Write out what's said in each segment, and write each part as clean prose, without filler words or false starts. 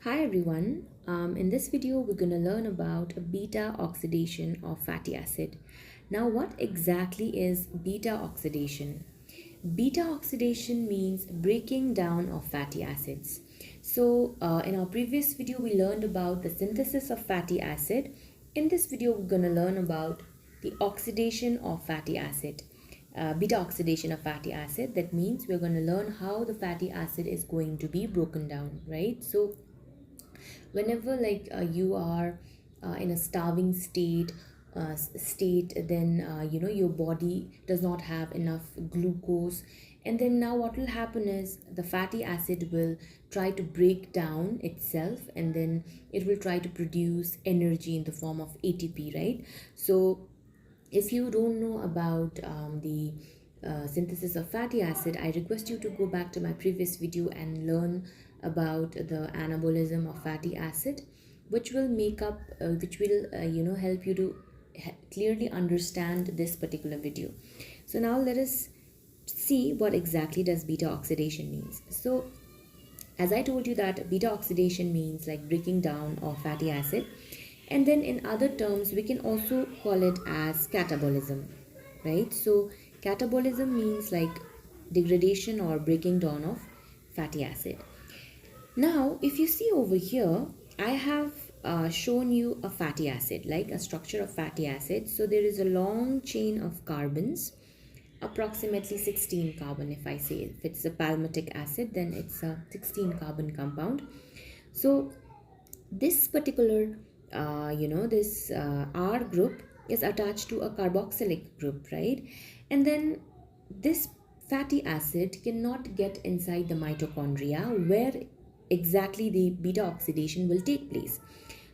Hi everyone. In this video, we're going to learn about beta oxidation of fatty acid. Now, what exactly is beta oxidation? Beta oxidation means breaking down of fatty acids. In our previous video, we learned about the synthesis of fatty acid. In this video, we're going to learn about the oxidation of fatty acid. Beta oxidation of fatty acid. That means we're going to learn how the fatty acid is going to be broken down, right? So whenever you are in a starving state, then your body does not have enough glucose, and then now what will happen is the fatty acid will try to break down itself, and then it will try to produce energy in the form of ATP, right? So if you don't know about the synthesis of fatty acid, I request you to go back to my previous video and learn about the anabolism of fatty acid, which will help you to clearly understand this particular video. So now let us see what exactly does beta oxidation means. So as I told you that beta oxidation means like breaking down of fatty acid, and then in other terms we can also call it as catabolism, right? So catabolism means like degradation or breaking down of fatty acid. Now if you see over here, I have shown you a fatty acid, like a structure of fatty acid. So there is a long chain of carbons, approximately 16 carbon. If I say if it's a palmitic acid, then it's a 16 carbon compound. So this particular this R group is attached to a carboxylic group, right? And then this fatty acid cannot get inside the mitochondria where exactly the beta oxidation will take place.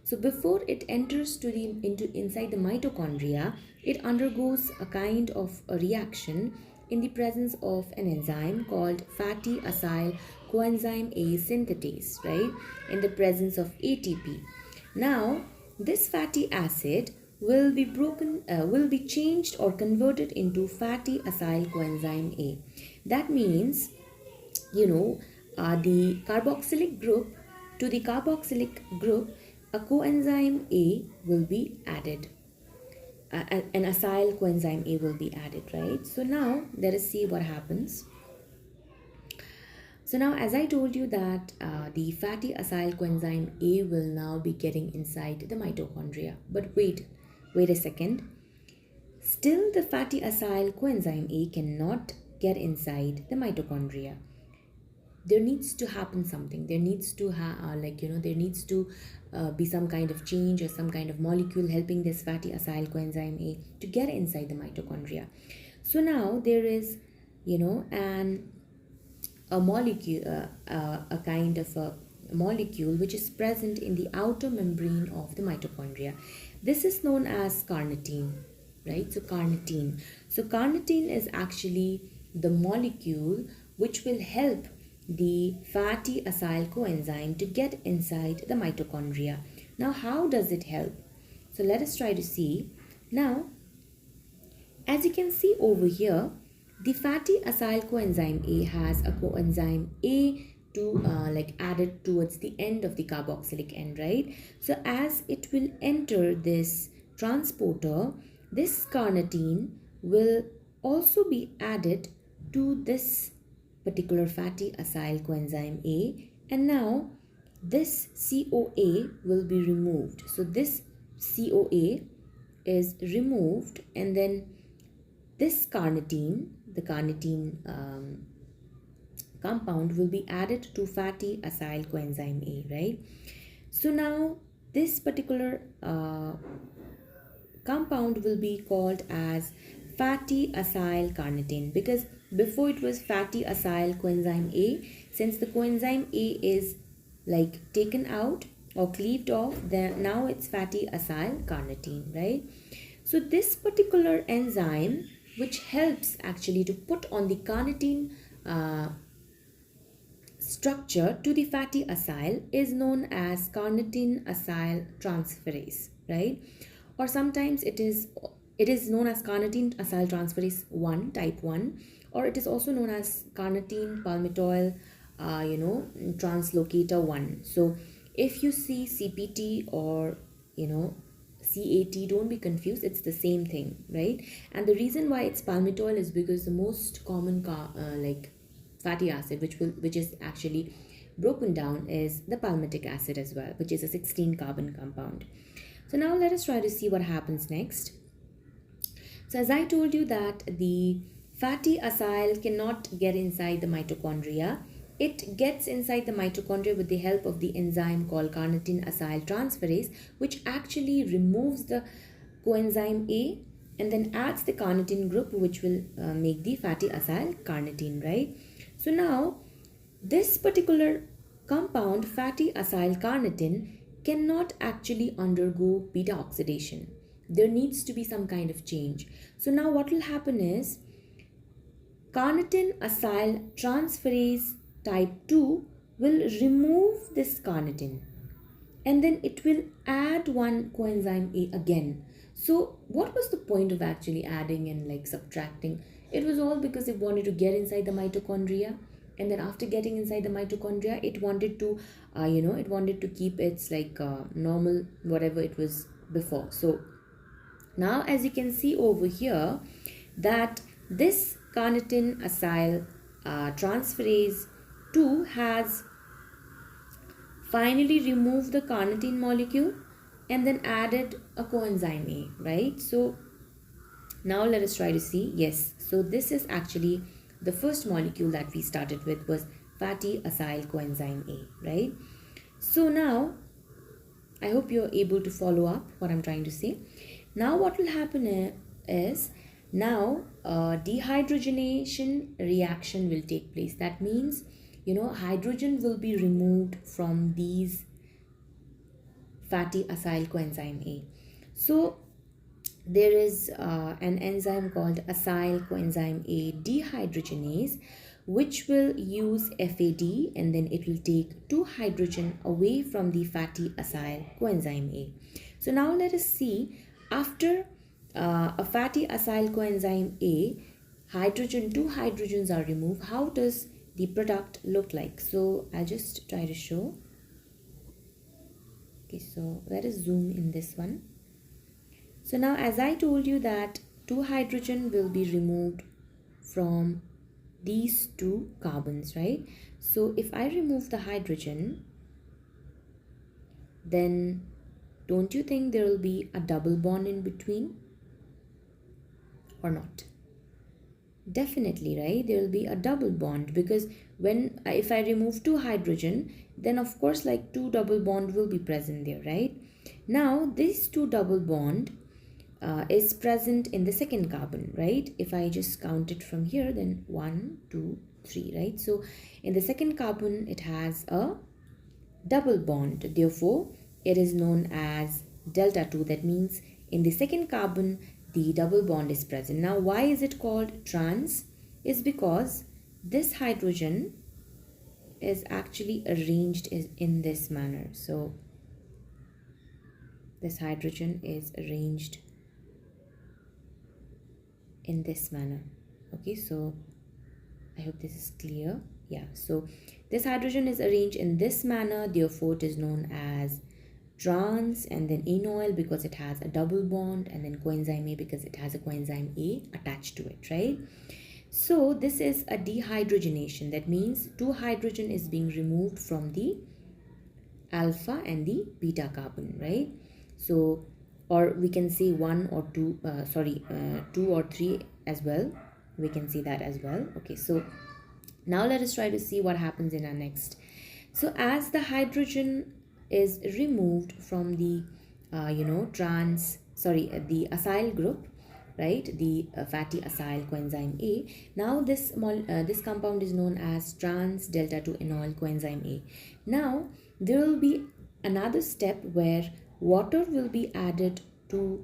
So before it enters inside the mitochondria, it undergoes a kind of a reaction in the presence of an enzyme called fatty acyl coenzyme A synthetase, right? In the presence of ATP. Now, this fatty acid will be changed or converted into fatty acyl coenzyme A. That means, the carboxylic group, to the carboxylic group, a coenzyme A will be added. An acyl coenzyme A will be added, right? So now let us see what happens. So now, as I told you that the fatty acyl coenzyme A will now be getting inside the mitochondria. But wait a second. Still, the fatty acyl coenzyme A cannot get inside the mitochondria. There needs to happen something. There needs to be some kind of change or some kind of molecule helping this fatty acyl coenzyme A to get inside the mitochondria. So now there is, a molecule, a kind of a molecule which is present in the outer membrane of the mitochondria. This is known as carnitine, right? So carnitine. So carnitine is actually the molecule which will help the fatty acyl coenzyme to get inside the mitochondria. Now, how does it help? So let us try to see. Now, as you can see over here, the fatty acyl coenzyme A has a coenzyme A to added towards the end of the carboxylic end, right? So as it will enter this transporter, this carnitine will also be added to this particular fatty acyl coenzyme A, and now this CoA will be removed. So this CoA is removed, and then this carnitine, the carnitine compound will be added to fatty acyl coenzyme A, right? So now this particular compound will be called as fatty acyl carnitine, because before it was fatty acyl coenzyme A. Since the coenzyme A is like taken out or cleaved off, then now it's fatty acyl carnitine, right? So this particular enzyme which helps actually to put on the carnitine structure to the fatty acyl is known as carnitine acyl transferase, right? Or sometimes it is known as carnitine acyl transferase 1, type 1, or it is also known as carnitine palmitoyl translocator 1. So If you see CPT or CAT, don't be confused, it's the same thing, right? And the reason why it's palmitoyl is because the most common like fatty acid which is actually broken down is the palmitic acid as well, which is a 16 carbon compound. So now let us try to see what happens next. So as I told you that the fatty acyl cannot get inside the mitochondria, it gets inside the mitochondria with the help of the enzyme called carnitine acyl transferase, which actually removes the coenzyme A and then adds the carnitine group, which will make the fatty acyl carnitine, right? So now this particular compound, fatty acyl carnitine, cannot actually undergo beta oxidation. There needs to be some kind of change. So now what will happen is carnitine acyl transferase type 2 will remove this carnitine and then it will add one coenzyme A again. So what was the point of actually adding and like subtracting? It was all because it wanted to get inside the mitochondria, and then after getting inside the mitochondria it wanted to it wanted to keep its like normal whatever it was before. So now as you can see over here that this carnitine acyl transferase 2 has finally removed the carnitine molecule and then added a coenzyme A, right? So now let us try to see. Yes, so this is actually the first molecule that we started with was fatty acyl coenzyme A, right? So now I hope you're able to follow up what I'm trying to say. Now what will happen is now dehydrogenation reaction will take place. That means hydrogen will be removed from these fatty acyl coenzyme A. So there is an enzyme called acyl coenzyme A dehydrogenase, which will use FAD and then it will take 2 hydrogen away from the fatty acyl coenzyme A. So now let us see, after a fatty acyl coenzyme A, 2 hydrogens are removed. How does the product look like? So I'll just try to show. Okay, so let us zoom in this one. So now as I told you that 2 hydrogen will be removed from these 2 carbons, right? So if I remove the hydrogen, then don't you think there will be a double bond in between or not? Definitely, right? There will be a double bond, because if I remove 2 hydrogen, then of course like 2 double bond will be present there, right? Now this 2 double bond is present in the second carbon, right? If I just count it from here, then 1, 2, 3, right? So in the second carbon it has a double bond, therefore it is known as delta 2. That means in the second carbon the double bond is present. Now why is it called trans? Is because this hydrogen is actually arranged in this manner. So this hydrogen is arranged in this manner. Okay, so I hope this is clear. Yeah, so this hydrogen is arranged in this manner, therefore it is known as trans, and then enoyl because it has a double bond, and then coenzyme A because it has a coenzyme A attached to it, right? So this is a dehydrogenation. That means 2 hydrogen is being removed from the alpha and the beta carbon, right? So, or we can say 1 or 2 2 or 3 as well, we can see that as well. Okay, so now let us try to see what happens in our next. So as the hydrogen is removed from the the acyl group, right, the fatty acyl coenzyme A, now this compound is known as trans delta 2 enoyl coenzyme A. Now there will be another step where water will be added to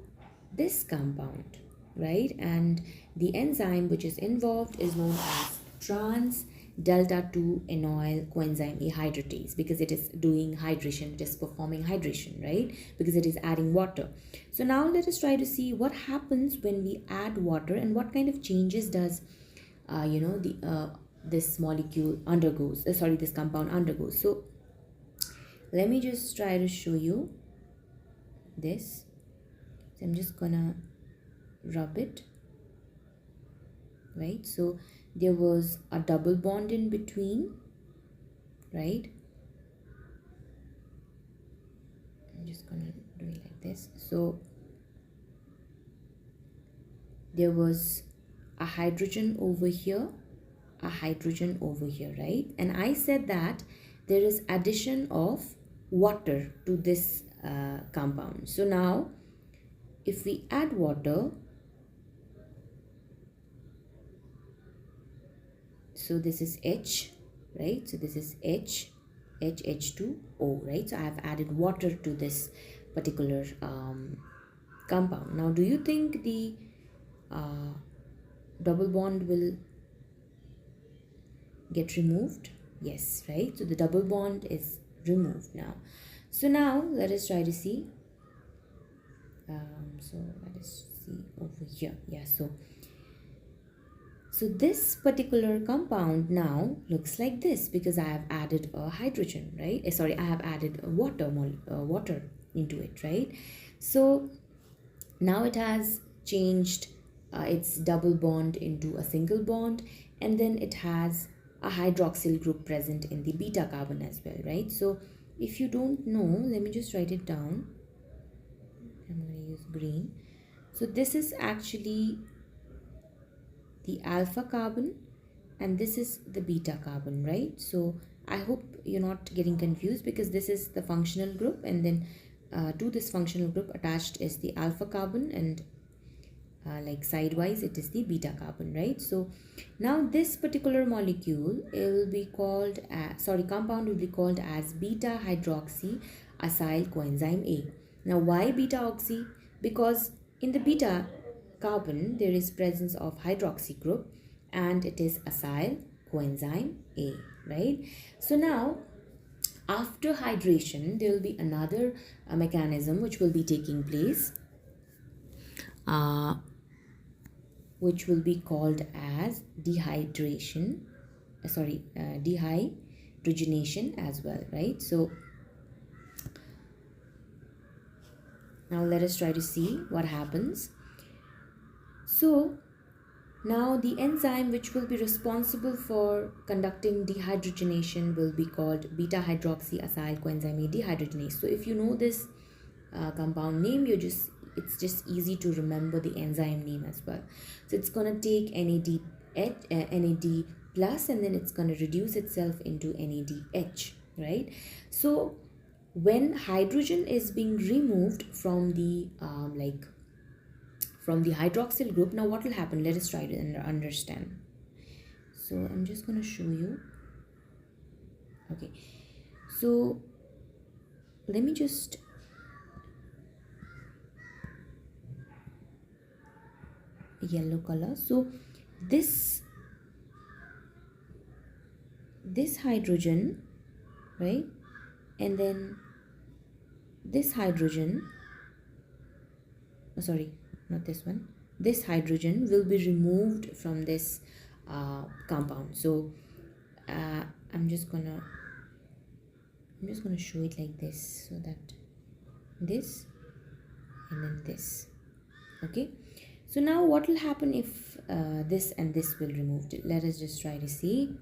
this compound, right, and the enzyme which is involved is known as trans delta 2 enoyl coenzyme A hydratase, because it is doing hydration, it is performing hydration, right, because it is adding water. So now let us try to see what happens when we add water and what kind of changes does this molecule undergoes, this compound undergoes. So let me just try to show you this. So I'm just gonna rub it, right? So there was a double bond in between, right? I'm just gonna do it like this. So there was a hydrogen over here, a hydrogen over here, right? And I said that there is addition of water to this compound. So now if we add water, so this is H, right? So this is H2O, right? So I have added water to this particular compound. Now do you think the double bond will get removed? Yes, right? So the double bond is removed now. So now let us try to see. So let us see over here. Yeah, so this particular compound now looks like this because I have added a hydrogen, right? Sorry, I have added a water into it, right? So now it has changed its double bond into a single bond, and then it has a hydroxyl group present in the beta carbon as well, right? So if you don't know, let me just write it down. I'm going to use green. So this is actually the alpha carbon and this is the beta carbon, right? So I hope you're not getting confused because this is the functional group, and then to this functional group attached is the alpha carbon, and like sidewise it is the beta carbon, right? So now this particular molecule, it will be called compound will be called as beta hydroxy acyl coenzyme A. Now why beta oxy? Because in the beta carbon there is presence of hydroxy group and it is acyl coenzyme A, right? So now after hydration there will be another mechanism which will be taking place, which will be called as dehydrogenation as well, right? So now let us try to see what happens. So now the enzyme which will be responsible for conducting dehydrogenation will be called beta hydroxy acyl coenzyme A dehydrogenase. So if you know this compound name, it's just easy to remember the enzyme name as well. So it's going to take NAD plus and then it's going to reduce itself into NADH, right? So when hydrogen is being removed from the from the hydroxyl group, now what will happen? Let us try to understand. So I'm just going to show you. Okay, so let me just yellow color. So this hydrogen, right, and then this hydrogen, sorry, not this one, this hydrogen will be removed from this compound. So I'm just gonna show it like this, so that this and then this. Okay, so now what will happen if this and this will removed? Let us just try to see.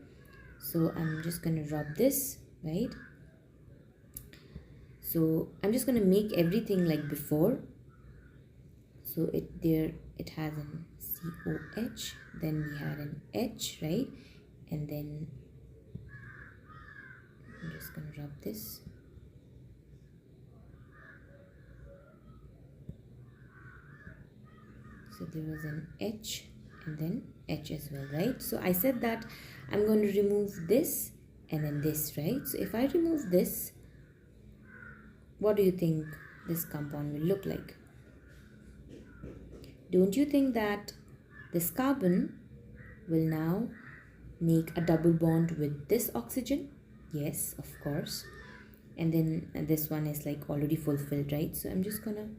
So I'm just going to rub this, right? So I'm just going to make everything like before. So it has an COH, then we had an H, right? And then I'm just going to rub this. So there was an H and then H as well, right? So I said that I'm going to remove this and then this, right? So if I remove this, what do you think this compound will look like? Don't you think that this carbon will now make a double bond with this oxygen? Yes, of course. And then this one is like already fulfilled, right? So I'm just gonna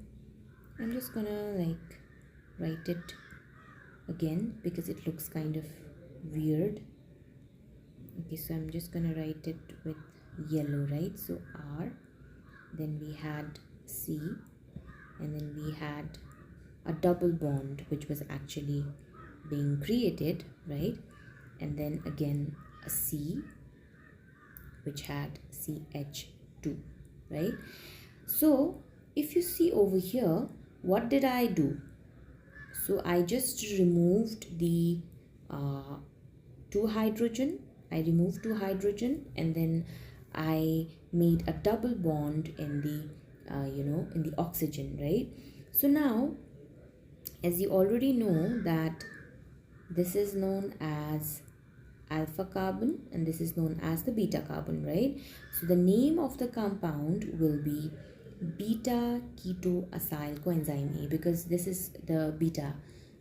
like write it again because it looks kind of weird. Okay, so I'm just gonna write it with yellow, right? So R, then we had C, and then we had a double bond which was actually being created, right? And then again a C which had CH2, right? So if you see over here, what did I do? So I just removed the uh, two hydrogen. I removed two hydrogen, and then I made a double bond in the in the oxygen, right? So now, as you already know that this is known as alpha carbon and this is known as the beta carbon, right? So the name of the compound will be beta-keto-acyl coenzyme A, because this is the beta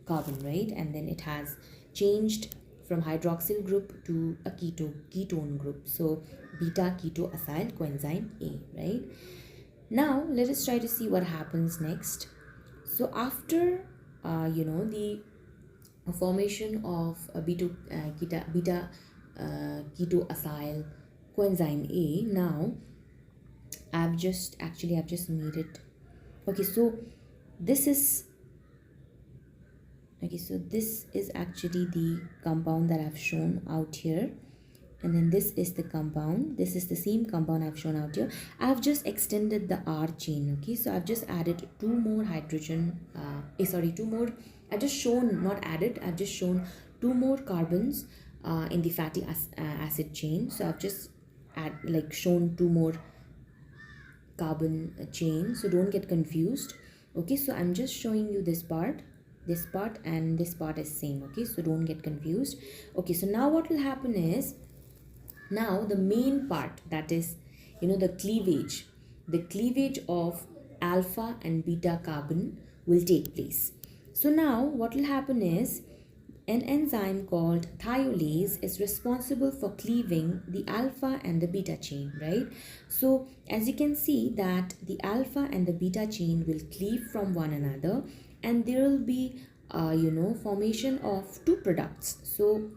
carbon, right? And then it has changed from hydroxyl group to a ketone group. So beta-keto-acyl coenzyme A, right? Now let us try to see what happens next. So after the formation of a beta keto-acyl coenzyme A, now I've just made it. Okay, so this is actually the compound that I've shown out here, and then this is the compound. This is the same compound I've shown out here. I've just extended the R chain. Okay, so I've just added two more hydrogen two more. I've just shown, not added, I've just shown two more carbons in the fatty acid chain. So I've just shown two more carbon chain, so don't get confused. Okay, so I'm just showing you this part, and this part is same. Okay, so don't get confused. Okay, so now what will happen is, now the main part, that is the cleavage of alpha and beta carbon will take place. So now what will happen is, an enzyme called thiolase is responsible for cleaving the alpha and the beta chain, right? So as you can see that the alpha and the beta chain will cleave from one another, and there will be formation of two products. So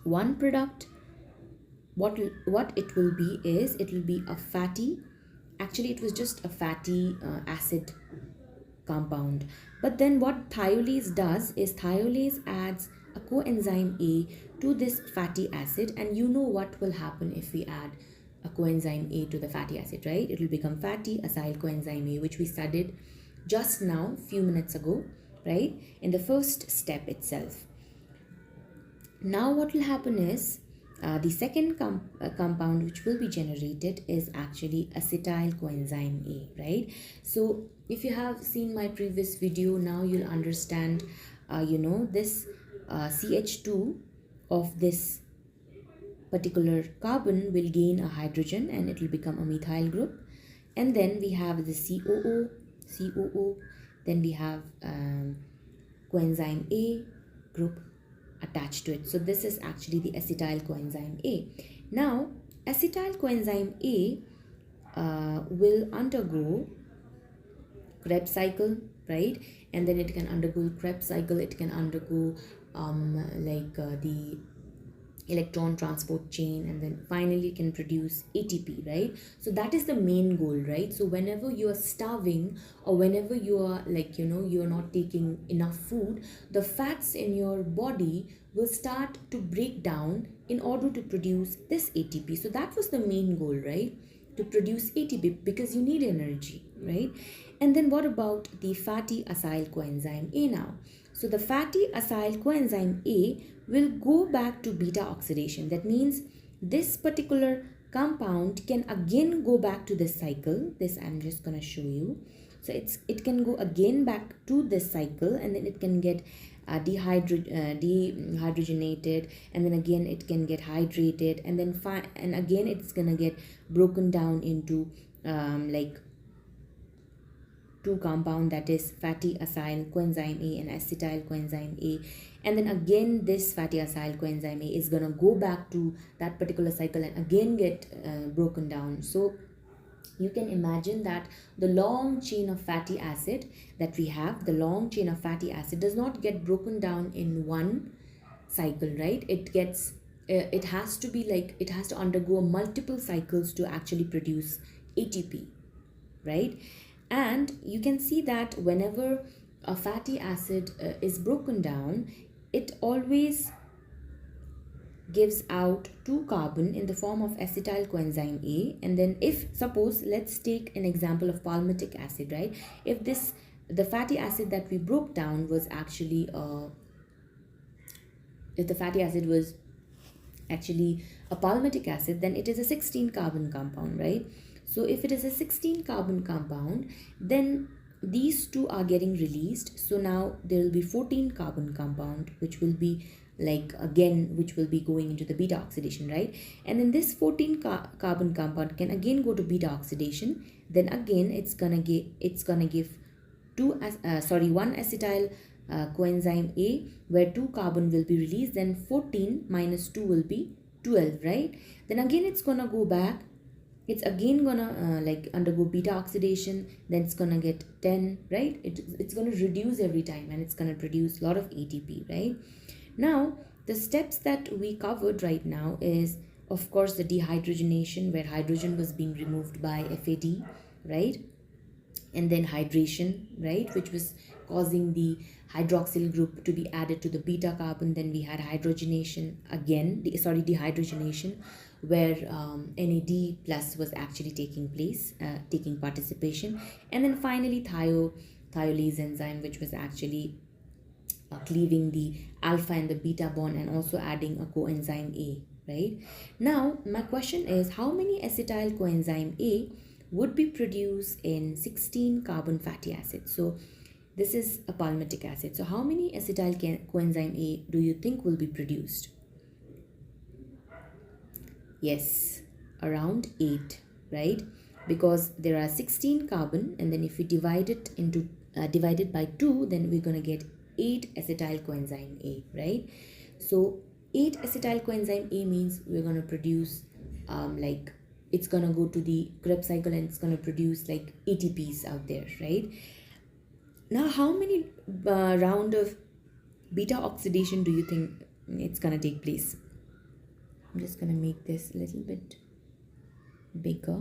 one product, what it will be is, it will be a fatty, actually it was just a fatty acid compound. But then what thiolase does is, thiolase adds a coenzyme A to this fatty acid, and you know what will happen if we add a coenzyme A to the fatty acid, right? It will become fatty acyl coenzyme A, which we studied just now, few minutes ago, right, in the first step itself. Now what will happen is, the second compound which will be generated is actually acetyl coenzyme A, right? So if you have seen my previous video, now you'll understand this CH2 of this particular carbon will gain a hydrogen and it will become a methyl group, and then we have the COO, then we have coenzyme A group attached to it. So this is actually the acetyl coenzyme A. Now acetyl coenzyme A will undergo Krebs cycle, right? And then it can undergo Krebs cycle, it can undergo the electron transport chain, and then finally can produce ATP, right? So that is the main goal, right? So whenever you are starving, or whenever you are you are not taking enough food, the fats in your body will start to break down in order to produce this ATP. So that was the main goal, right? To produce ATP, because you need energy, right? And then what about the fatty acyl coenzyme A now? So the fatty acyl coenzyme A will go back to beta oxidation. That means this particular compound can again go back to this cycle. This I'm just going to show you. So it can go again back to this cycle, and then it can get dehydrogenated, and then again it can get hydrated, and then and again it's gonna get broken down into two compound, that is fatty acyl coenzyme A and acetyl coenzyme A, and then again this fatty acyl coenzyme A is gonna go back to that particular cycle and again get broken down. So you can imagine that the long chain of fatty acid that we have, the long chain of fatty acid does not get broken down in one cycle, right? It gets it has to be like, it has to undergo multiple cycles to actually produce ATP, right? And you can see that whenever a fatty acid is broken down, it always gives out 2 carbon in the form of acetyl coenzyme A. And then if suppose, let's take an example of palmitic acid, right? If this, the fatty acid that we broke down was actually if the fatty acid was actually a palmitic acid, then it is a 16 carbon compound, right? So if it is a 16 carbon compound, then these two are getting released. So now there will be 14 carbon compound, which will be like, again, which will be going into the beta oxidation, right? And then this 14 carbon compound can again go to beta oxidation. Then again it's gonna give one acetyl coenzyme A, where 2 carbon will be released. Then 14 minus 2 will be 12, right? Then again it's gonna go back, it's again gonna like undergo beta oxidation, then it's gonna get 10, right? It's gonna reduce every time, and it's gonna produce a lot of ATP, right? Now the steps that we covered right now is, of course, the dehydrogenation, where hydrogen was being removed by FAD, right? And then hydration, right, which was causing the hydroxyl group to be added to the beta carbon. Then we had hydrogenation again, dehydrogenation, where NAD plus was actually taking place, taking participation. And then finally thiolase enzyme, which was actually cleaving the alpha and the beta bond, and also adding a coenzyme A, right? Now my question is, how many acetyl coenzyme A would be produced in 16 carbon fatty acids? So this is a palmitic acid. So how many acetyl coenzyme A do you think will be produced? Yes, around 8, right? Because there are 16 carbon, and then if we divide it into divided by 2, then we're going to get 8 acetyl coenzyme A, right? So 8 acetyl coenzyme A means we're going to produce like, it's going to go to the Krebs cycle, and it's going to produce like ATPs out there, right? Now how many round of beta oxidation do you think it's going to take place? I'm just going to make this a little bit bigger.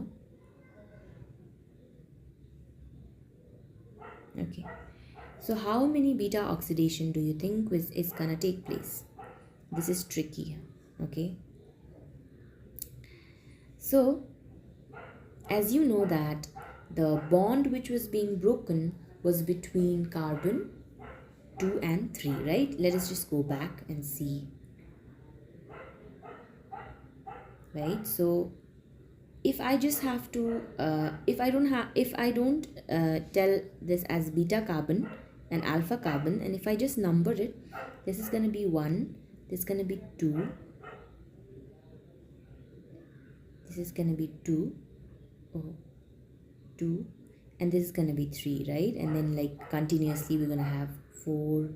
Okay, so how many beta oxidation do you think is going to take place? This is tricky, okay? So as you know that the bond which was being broken was between carbon 2 and 3, right? Let us just go back and see, right? So if I just have to if I don't tell this as beta carbon and alpha carbon, and if I just number it, this is going to be 1, this is going to be 2, this is going to be 2, 2, and this is going to be 3, right? And then like continuously we're going to have 4,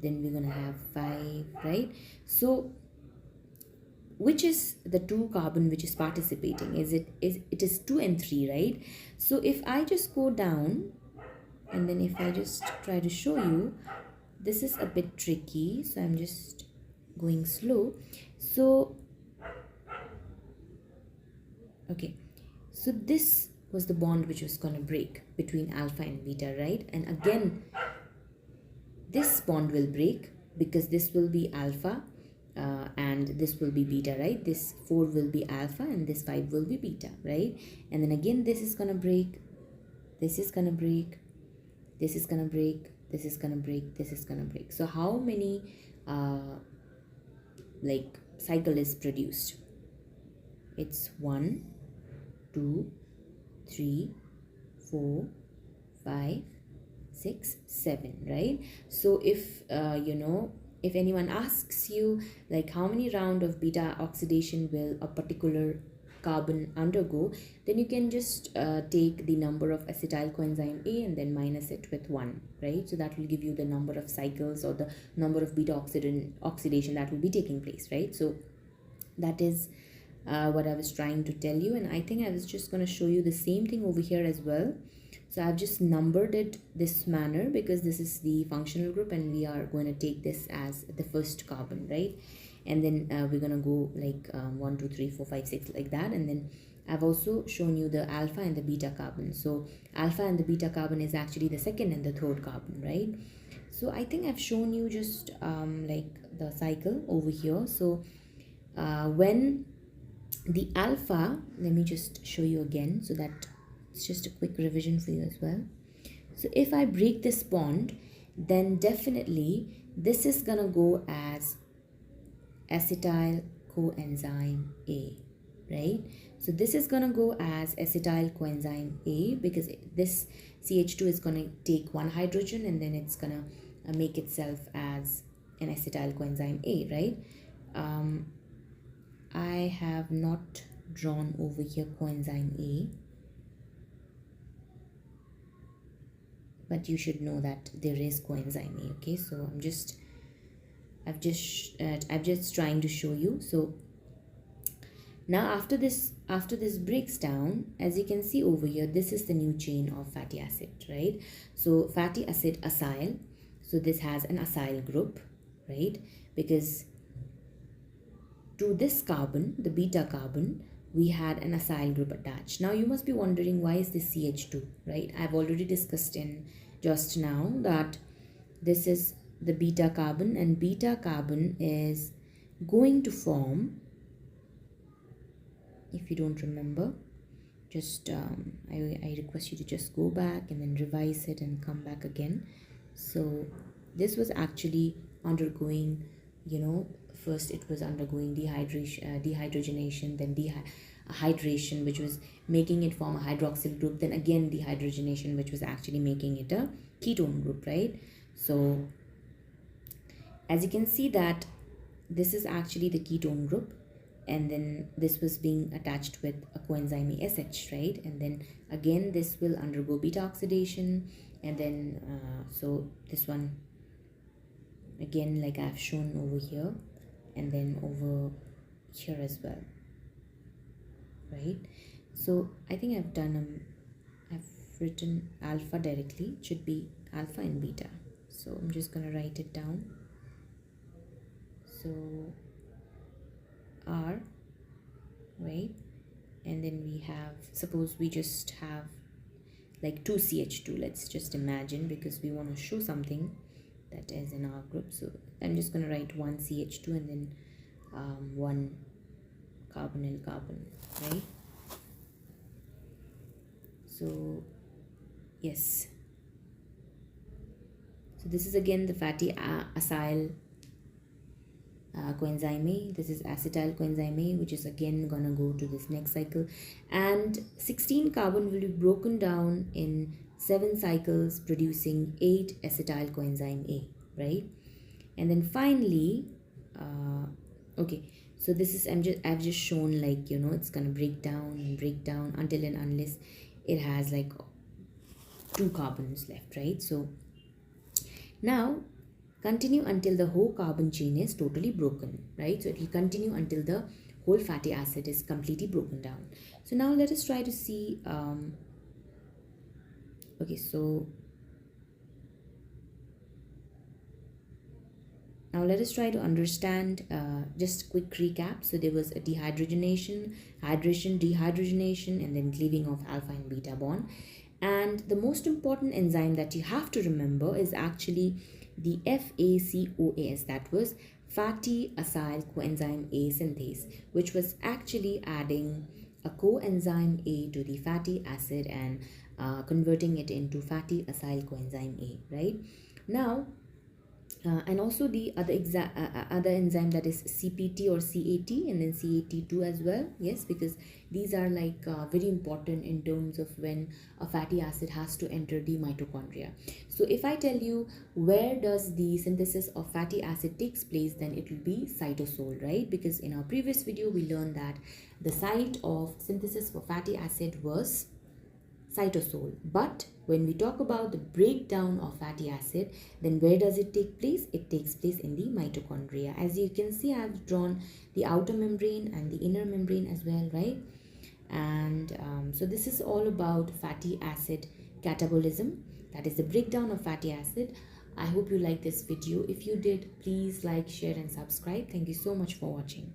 then we're going to have 5, right? So which is the 2 carbon which is participating? It is 2 and 3, right? So if I just go down, and then if I just try to show you, this is a bit tricky, so I'm just going slow. So okay, so this was the bond which was going to break between alpha and beta, right? And again this bond will break, because this will be alpha and this will be beta, right? This 4 will be alpha and this 5 will be beta, right? And then again this is gonna break, this is gonna break, this is gonna break, this is gonna break, this is gonna break. So how many like cycle is produced? It's 1, 2, 3, 4, 5, 6, 7, right? So if if anyone asks you like how many round of beta oxidation will a particular carbon undergo, then you can just take the number of acetyl coenzyme A and then minus it with 1, right? So that will give you the number of cycles or the number of beta oxidation that will be taking place, right? So that is what I was trying to tell you, and I think I was just going to show you the same thing over here as well. So I've just numbered it this manner because this is the functional group and we are going to take this as the first carbon, right? and then we're gonna go like 1 2 3 4 5 6 like that. And then I've also shown you the alpha and the beta carbon. So alpha and the beta carbon is actually the second and the third carbon, right? So I think I've shown you just like the cycle over here. So when the alpha, let me just show you again so that it's just a quick revision for you as well. So if I break this bond, then definitely this is gonna go as acetyl coenzyme A, right? So this is gonna go as acetyl coenzyme A because this CH2 is gonna take one hydrogen and then it's gonna make itself as an acetyl coenzyme A, right? I have not drawn over here coenzyme A, but you should know that there is coenzyme A. Okay, so I'm just trying to show you. So now after this breaks down, as you can see over here, this is the new chain of fatty acid, right? So fatty acid acyl, so this has an acyl group, right? Because to this carbon, the beta carbon, we had an acyl group attached. Now you must be wondering, why is this CH2, right? I've already discussed in just now that this is the beta carbon, and beta carbon is going to form, if you don't remember, just I request you to just go back and then revise it and come back again. So this was actually undergoing, you know, first it was undergoing dehydrogenation, then hydration, which was making it form a hydroxyl group, then again dehydrogenation, which was actually making it a ketone group, right? So as you can see that this is actually the ketone group, and then this was being attached with a coenzyme ASH, right? And then again this will undergo beta oxidation, and then so this one again, like I've shown over here, and then over here as well, right? So I think I've done I've written alpha directly. It should be alpha and beta, so I'm just gonna write it down. So R, right? And then we have, suppose we just have like 2 CH2, let's just imagine, because we want to show something that is in our group. So I'm just going to write 1 CH2 and then 1 carbonyl carbon, right? So yes, so this is again the fatty acyl coenzyme A. This is acetyl coenzyme A, which is again gonna go to this next cycle, and 16 carbon will be broken down in 7 cycles, producing 8 acetyl coenzyme A, right? And then finally okay, so this is I've just shown, like, you know, it's gonna break down until and unless it has like 2 carbons left, right? So now continue until the whole carbon chain is totally broken, right? So it will continue until the whole fatty acid is completely broken down. So now let us try to see okay, so now let us try to understand just quick recap. So there was a dehydrogenation, hydration, dehydrogenation, and then cleaving of alpha and beta bond. And the most important enzyme that you have to remember is actually the FACOAS, that was fatty acyl coenzyme A synthase, which was actually adding a coenzyme A to the fatty acid and converting it into fatty acyl coenzyme A, right? Now and also the other enzyme, that is CPT or CAT, and then CAT2 as well. Yes, because these are like very important in terms of when a fatty acid has to enter the mitochondria. So if I tell you where does the synthesis of fatty acid takes place, then it will be cytosol, right? Because in our previous video we learned that the site of synthesis for fatty acid was cytosol. But when we talk about the breakdown of fatty acid, then where does it take place? It takes place in the mitochondria. As you can see, I have drawn the outer membrane and the inner membrane as well, right? And so this is all about fatty acid catabolism, that is the breakdown of fatty acid. I hope you liked this video. If you did, please like, share and subscribe. Thank you so much for watching.